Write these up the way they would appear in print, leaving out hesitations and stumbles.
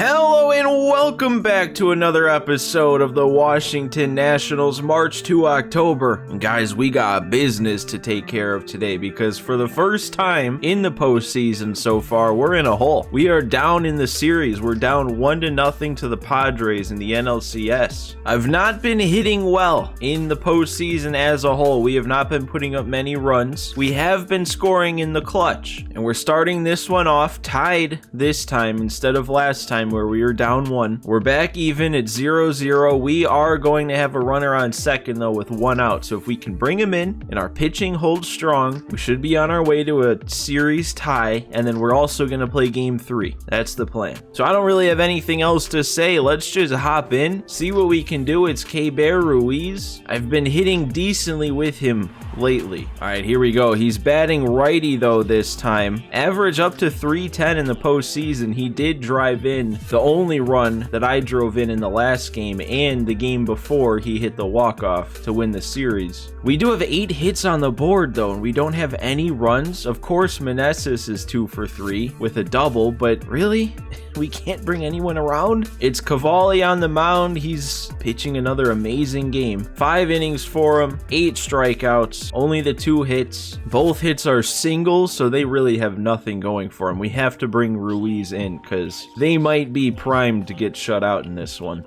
Hello and welcome back to another episode of the Washington Nationals March to October. And guys, we got business to take care of today because for the first time in the postseason so far, we're in a hole. We are down in the series. We're down 1-0 to the Padres in the NLCS. I've not been hitting well in the postseason as a whole. We have not been putting up many runs. We have been scoring in the clutch, and we're starting this one off tied this time instead of last time where we were down 1. We're back even at 0-0. We are going to have a runner on second though with 1 out. So if we can bring him in and our pitching holds strong, we should be on our way to a series tie, and then we're also going to play game 3. That's the plan. So I don't really have anything else to say. Let's just hop in, see what we can do. It's Keibert Ruiz. I've been hitting decently with him lately. All right, here we go. He's batting righty though this time. Average up to 310 in the postseason. He did drive in the only run that I drove in the last game and the game before he hit the walk-off to win the series. We do have 8 hits on the board though, and we don't have any runs. Of course, Meneses is 2 for 3 with a double, but really? We can't bring anyone around? It's Cavalli on the mound. He's pitching another amazing game. 5 innings for him, 8 strikeouts, only the 2 hits. Both hits are singles, so they really have nothing going for him. We have to bring Ruiz in because they might be primed to get shut out in this one.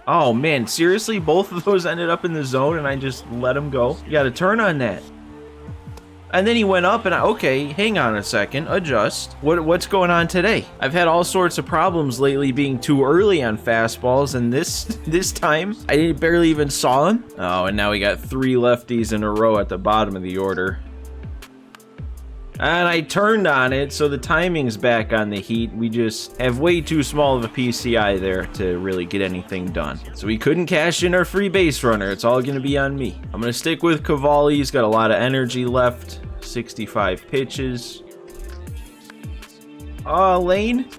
Oh man, seriously? Both of those ended up in the zone and I just let them go? You got to turn on that. And then he went up and okay, hang on a second, adjust. What's going on today? I've had all sorts of problems lately being too early on fastballs, and this time I barely even saw him. Oh, and now we got 3 lefties in a row at the bottom of the order. And I turned on it, so the timing's back on the heat. We just have way too small of a PCI there to really get anything done. So we couldn't cash in our free base runner. It's all going to be on me. I'm going to stick with Cavalli. He's got a lot of energy left. 65 pitches. Lane.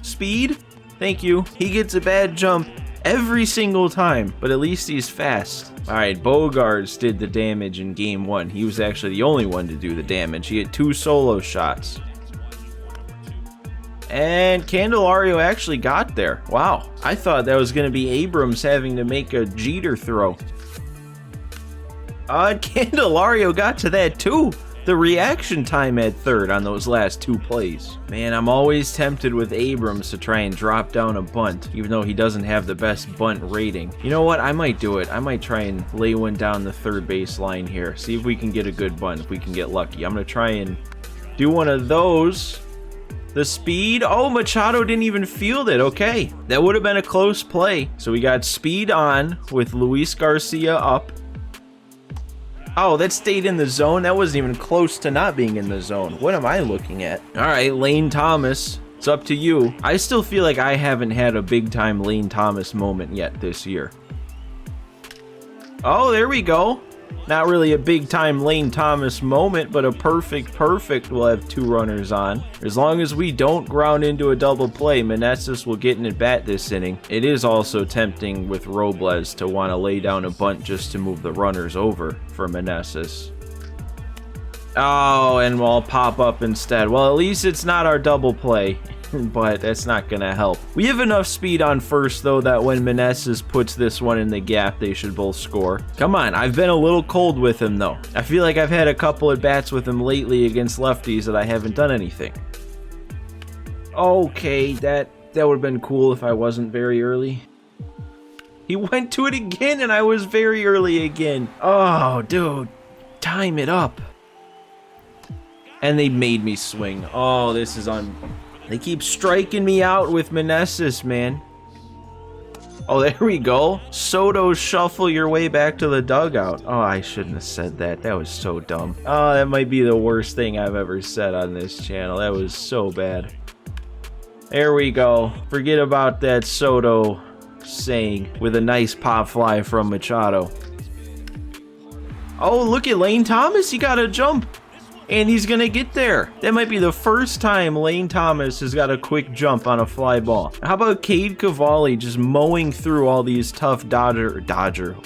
Speed. Thank you. He gets a bad jump every single time, but at least he's fast. All right, Bogarts did the damage in game 1. He was actually the only one to do the damage. He had 2 solo shots. And Candelario actually got there. Wow, I thought that was going to be Abrams having to make a Jeter throw. Candelario got to that too. The reaction time at third on those last 2 plays. Man, I'm always tempted with Abrams to try and drop down a bunt, even though he doesn't have the best bunt rating. You know what? I might do it. I might try and lay one down the third base line here. See if we can get a good bunt, if we can get lucky. I'm going to try and do one of those. The speed. Oh, Machado didn't even field it. Okay. That would have been a close play. So we got speed on with Luis Garcia up. Oh, that stayed in the zone? That wasn't even close to not being in the zone. What am I looking at? All right, Lane Thomas, it's up to you. I still feel like I haven't had a big-time Lane Thomas moment yet this year. Oh, there we go. Not really a big-time Lane Thomas moment, but a perfect. We'll have 2 runners on. As long as we don't ground into a double play, Meneses will get an at-bat this inning. It is also tempting with Robles to want to lay down a bunt just to move the runners over for Meneses. Oh, and we'll pop up instead. Well, at least it's not our double play. But that's not gonna help. We have enough speed on first though that when Meneses puts this one in the gap, they should both score. Come on, I've been a little cold with him though. I feel like I've had a couple at bats with him lately against lefties that I haven't done anything. Okay, that would have been cool if I wasn't very early. He went to it again and I was very early again. Oh, dude, time it up. And they made me swing. Oh, this is on. They keep striking me out with Meneses, man. Oh, there we go. Soto, shuffle your way back to the dugout. Oh, I shouldn't have said that. That was so dumb. Oh, that might be the worst thing I've ever said on this channel. That was so bad. There we go. Forget about that Soto saying with a nice pop fly from Machado. Oh, look at Lane Thomas. He got a jump. And he's going to get there. That might be the first time Lane Thomas has got a quick jump on a fly ball. How about Cade Cavalli just mowing through all these tough Dodger.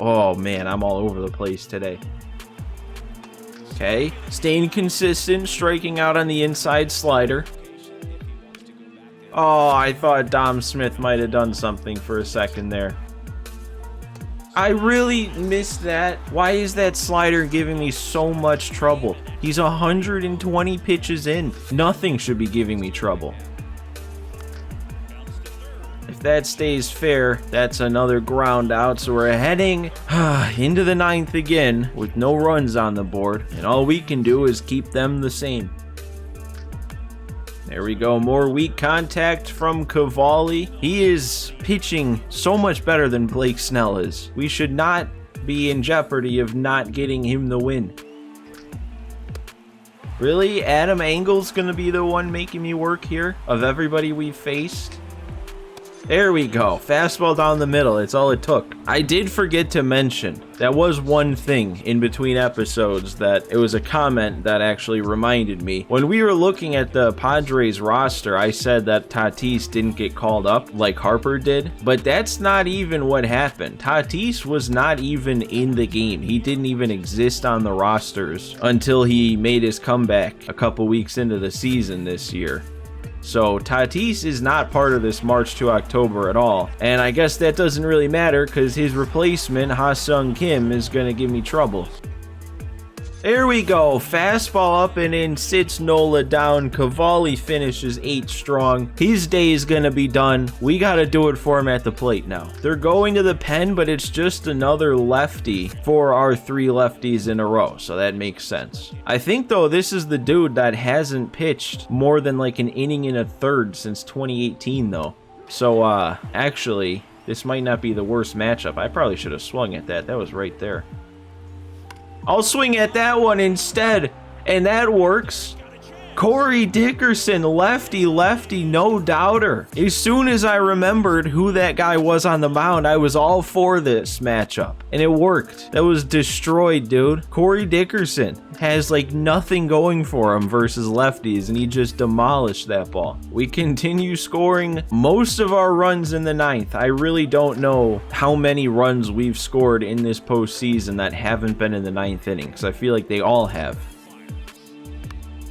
Oh, man, I'm all over the place today. Okay, staying consistent, striking out on the inside slider. Oh, I thought Dom Smith might have done something for a second there. I really missed that. Why is that slider giving me so much trouble? He's 120 pitches in. Nothing should be giving me trouble. If that stays fair, that's another ground out. So we're heading into the ninth again with no runs on the board. And all we can do is keep them the same. There we go, more weak contact from Cavalli. He is pitching so much better than Blake Snell is. We should not be in jeopardy of not getting him the win. Really? Adam Engel's gonna be the one making me work here of everybody we've faced? There we go. Fastball down the middle. It's all it took. I did forget to mention, that was one thing in between episodes that it was a comment that actually reminded me. When we were looking at the Padres roster, I said that Tatis didn't get called up like Harper did, but that's not even what happened. Tatis was not even in the game. He didn't even exist on the rosters until he made his comeback a couple weeks into the season this year. So Tatis is not part of this March to October at all. And I guess that doesn't really matter because his replacement, Ha-Sung Kim, is going to give me trouble. There we go. Fastball up and in, sits Nola down. Cavalli finishes 8 strong. His day is going to be done. We got to do it for him at the plate now. They're going to the pen, but it's just another lefty for our 3 lefties in a row, so that makes sense. I think, though, this is the dude that hasn't pitched more than like an inning and a third since 2018, though. So, actually, this might not be the worst matchup. I probably should have swung at that. That was right there. I'll swing at that one instead, and that works. Corey Dickerson, lefty, no doubter. As soon as I remembered who that guy was on the mound, I was all for this matchup, and it worked. That was destroyed, dude. Corey Dickerson has like nothing going for him versus lefties, and he just demolished that ball. We continue scoring most of our runs in the ninth. I really don't know how many runs we've scored in this postseason that haven't been in the ninth inning, because I feel like they all have.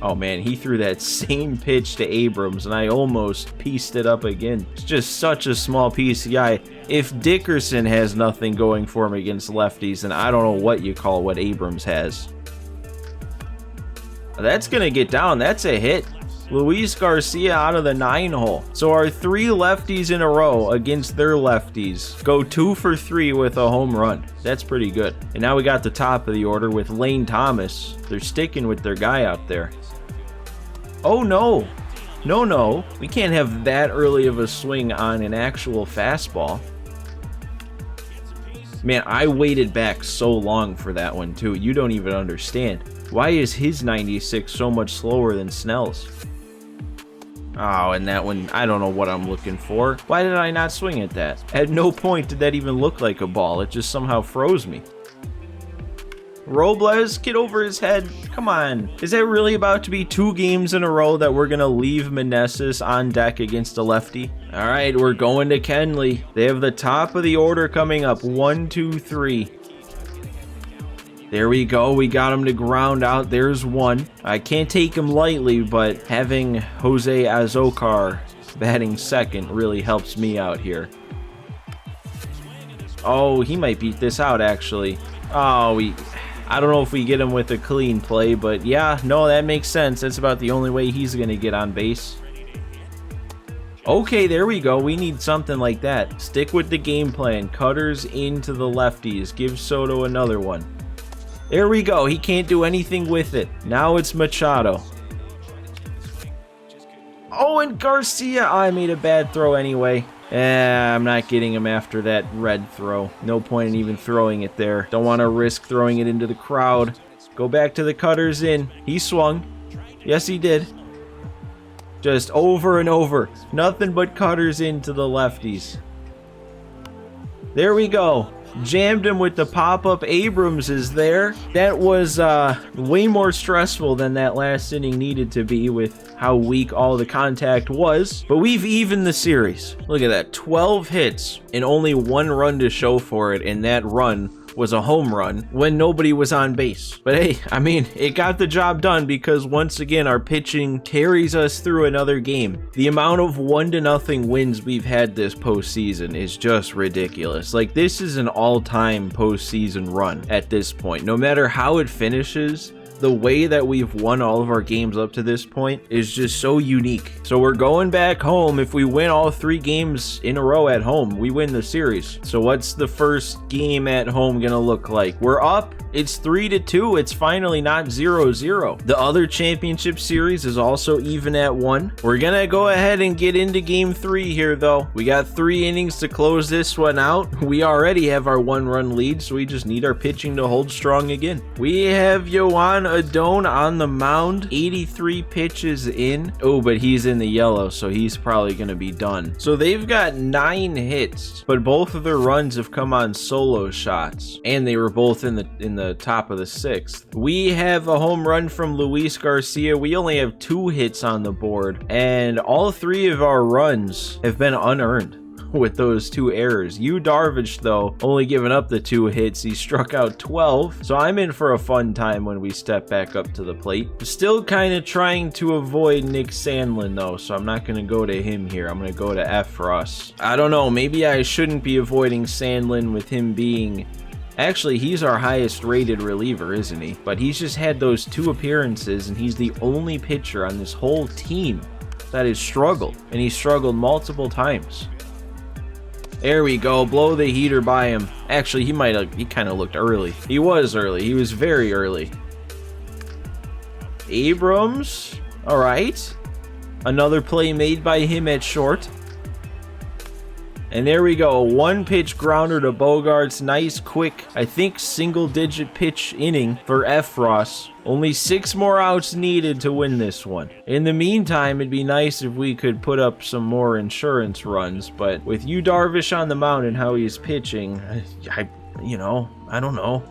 Oh man, he threw that same pitch to Abrams, and I almost pieced it up again. It's just such a small PCI. If Dickerson has nothing going for him against lefties, then I don't know what you call what Abrams has. That's going to get down. That's a hit. Luis Garcia out of the 9-hole. So our 3 lefties in a row against their lefties go 2 for 3 with a home run. That's pretty good. And now we got the top of the order with Lane Thomas. They're sticking with their guy out there. Oh no. No. We can't have that early of a swing on an actual fastball. Man, I waited back so long for that one too. You don't even understand. Why is his 96 so much slower than Snell's? Oh, and that one, I don't know what I'm looking for. Why did I not swing at that? At no point did that even look like a ball. It just somehow froze me. Robles, get over his head. Come on. Is that really about to be 2 games in a row that we're going to leave Meneses on deck against a lefty? All right, we're going to Kenley. They have the top of the order coming up. 1, 2, 3. There we go. We got him to ground out. There's one. I can't take him lightly, but having Jose Azocar batting second really helps me out here. Oh, he might beat this out, actually. Oh, I don't know if we get him with a clean play, but yeah, no, that makes sense. That's about the only way he's going to get on base. Okay, there we go. We need something like that. Stick with the game plan. Cutters into the lefties. Give Soto another one. There we go. He can't do anything with it. Now it's Machado. Oh, and Garcia. Oh, I made a bad throw anyway. I'm not getting him after that red throw. No point in even throwing it there. Don't want to risk throwing it into the crowd. Go back to the cutters in. He swung. Yes, he did. Just over and over. Nothing but cutters into the lefties. There we go. Jammed him with the pop-up. Abrams is there. That was way more stressful than that last inning needed to be with how weak all the contact was. But we've evened the series. Look at that. 12 hits and only 1 run to show for it, and that run was a home run when nobody was on base. But hey, I mean, it got the job done because once again, our pitching carries us through another game. The amount of 1-0 wins we've had this postseason is just ridiculous. Like, this is an all-time postseason run at this point. No matter how it finishes, the way that we've won all of our games up to this point is just so unique. So we're going back home. If we win all 3 games in a row at home, we win the series. So what's the first game at home gonna look like? We're up. It's 3-2. It's finally not 0-0. The other championship series is also even at 1. We're gonna go ahead and get into game 3 here though. We got 3 innings to close this one out. We already have our 1-run lead, so we just need our pitching to hold strong again. We have Yohan Adon on the mound, 83 pitches in. Oh, but he's in the yellow, so he's probably gonna be done. So they've got 9 hits, but both of their runs have come on solo shots, and they were both in the top of the 6th. We have a home run from Luis Garcia. We only have 2 hits on the board, and all 3 of our runs have been unearned with those 2 errors. Yu Darvish, though, only giving up the 2 hits. He struck out 12, so I'm in for a fun time when we step back up to the plate. Still kind of trying to avoid Nick Sandlin, though, so I'm not going to go to him here. I'm going to go to Efros. I don't know, maybe I shouldn't be avoiding Sandlin with him being... Actually, he's our highest rated reliever, isn't he? But he's just had those 2 appearances, and he's the only pitcher on this whole team that has struggled, and he struggled multiple times. There we go, blow the heater by him. Actually, he kind of looked early. He was early, he was very early. Abrams, all right. Another play made by him at short. And there we go, 1-pitch grounder to Bogarts. Nice, quick, I think single-digit pitch inning for Efros. Only 6 more outs needed to win this one. In the meantime, it'd be nice if we could put up some more insurance runs, but with Yu Darvish on the mound and how he's pitching, I don't know.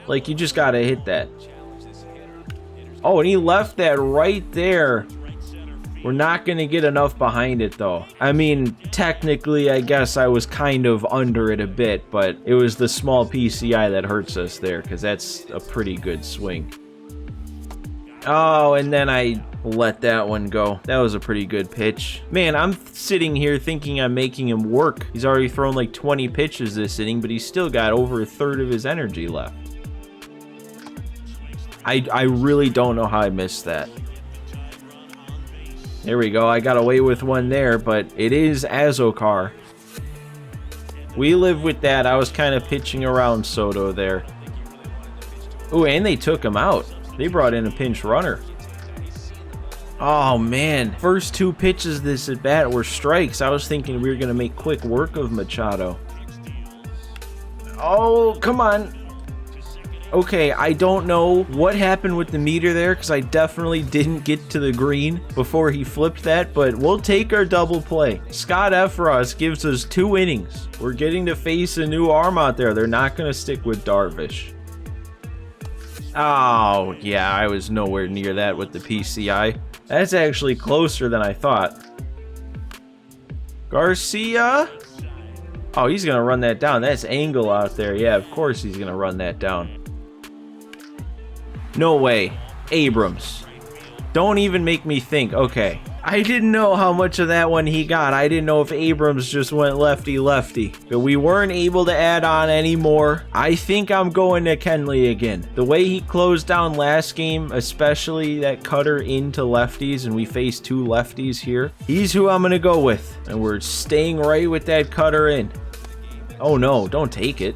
Like, you just gotta hit that. Oh, and he left that right there. We're not going to get enough behind it, though. I mean, technically, I guess I was kind of under it a bit, but it was the small PCI that hurts us there, because that's a pretty good swing. Oh, and then I let that one go. That was a pretty good pitch. Man, I'm sitting here thinking I'm making him work. He's already thrown like 20 pitches this inning, but he's still got over 1/3 of his energy left. I really don't know how I missed that. There we go, I got away with one there, but it is Azokar. We live with that. I was kind of pitching around Soto there. Ooh, and they took him out. They brought in a pinch runner. Oh man, first 2 pitches this at bat were strikes. I was thinking we were going to make quick work of Machado. Oh, come on. Okay, I don't know what happened with the meter there because I definitely didn't get to the green before he flipped that, but we'll take our double play. Scott Efros gives us 2 innings. We're getting to face a new arm out there. They're not going to stick with Darvish. Oh, yeah, I was nowhere near that with the PCI. That's actually closer than I thought. Garcia? Oh, he's going to run that down. That's Angle out there. Yeah, of course he's going to run that down. No way. Abrams. Don't even make me think. Okay. I didn't know how much of that one he got. I didn't know if Abrams just went lefty-lefty. But we weren't able to add on anymore. I think I'm going to Kenley again. The way he closed down last game, especially that cutter into lefties, and we faced 2 lefties here, he's who I'm going to go with. And we're staying right with that cutter in. Oh no, don't take it.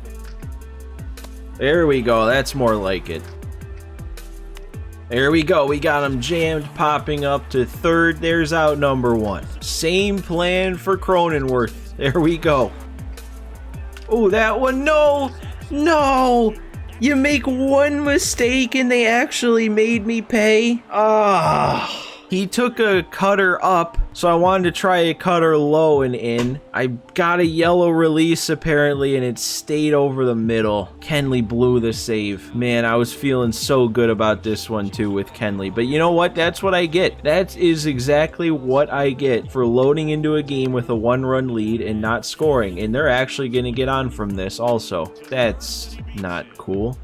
There we go. That's more like it. There we go. We got him jammed, popping up to third. There's out number 1. Same plan for Cronenworth. There we go. Oh, that one. No. No. You make one mistake and they actually made me pay. Ah. He took a cutter up So I wanted to try a cutter low and in. I got a yellow release apparently, and it stayed over the middle. Kenley blew the save. Man, I was feeling so good about this one too with Kenley. But you know what? That's what I get. That is exactly what I get for loading into a game with a 1-run lead and not scoring. And they're actually going to get on from this also. That's not cool.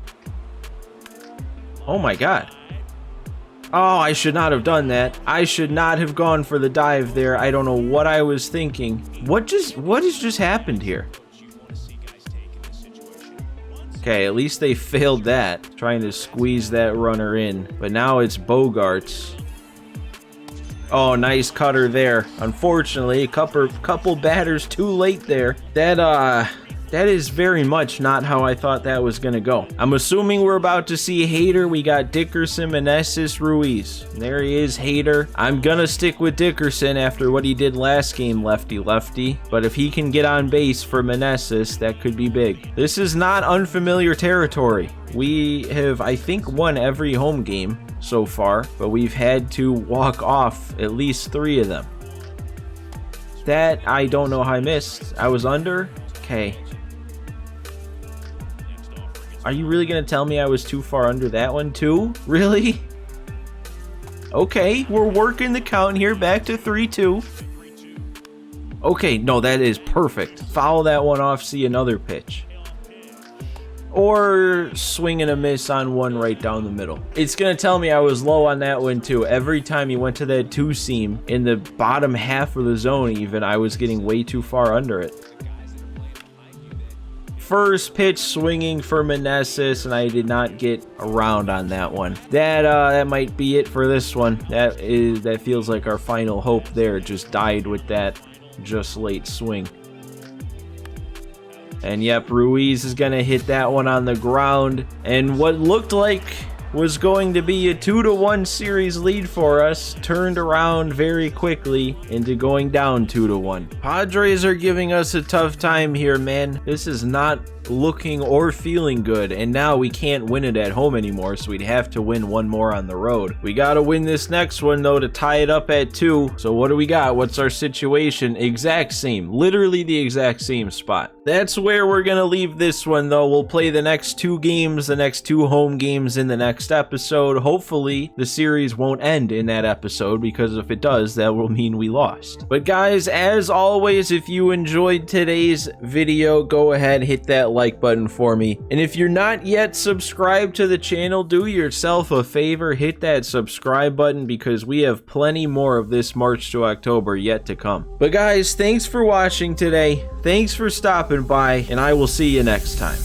Oh my God. Oh, I should not have done that. I should not have gone for the dive there. I don't know what I was thinking. What has just happened here? Okay, at least they failed that. Trying to squeeze that runner in. But now it's Bogarts. Oh, nice cutter there. Unfortunately, a couple batters too late there. That is very much not how I thought that was going to go. I'm assuming we're about to see Hader. We got Dickerson, Meneses, Ruiz. There he is, Hader. I'm going to stick with Dickerson after what he did last game, lefty-lefty. But if he can get on base for Meneses, that could be big. This is not unfamiliar territory. We have, I think, won every home game so far, but we've had to walk off at least 3 of them. That, I don't know how I missed. I was under? Okay. Are you really going to tell me I was too far under that one too? Really? Okay, we're working the count here back to 3-2. Okay, no, that is perfect. Foul that one off, see another pitch. Or swing and a miss on one right down the middle. It's going to tell me I was low on that one too. Every time you went to that 2-seam, in the bottom half of the zone even, I was getting way too far under it. First pitch swinging for Meneses, and I did not get around on that one. That might be it for this one. That feels like our final hope there. Just died with that just late swing. And yep, Ruiz is gonna hit that one on the ground, and what looked like was going to be a 2-1 series lead for us turned around very quickly into going down 2-1. Padres are giving us a tough time here, man. This is not looking or feeling good, and now we can't win it at home anymore, so we'd have to win one more on the road. We gotta win this next one though to tie it up at 2. So what do we got? What's our situation? Exact same, literally the exact same spot. That's where we're gonna leave this one though. We'll play the next 2 games, the next 2 home games in the next episode. Hopefully the series won't end in that episode, because if it does, that will mean we lost. But guys, as always, if you enjoyed today's video, go ahead, hit that like button for me. And if you're not yet subscribed to the channel, do yourself a favor, hit that subscribe button, because we have plenty more of this March to October yet to come. But guys, thanks for watching today. Thanks for stopping by, and I will see you next time.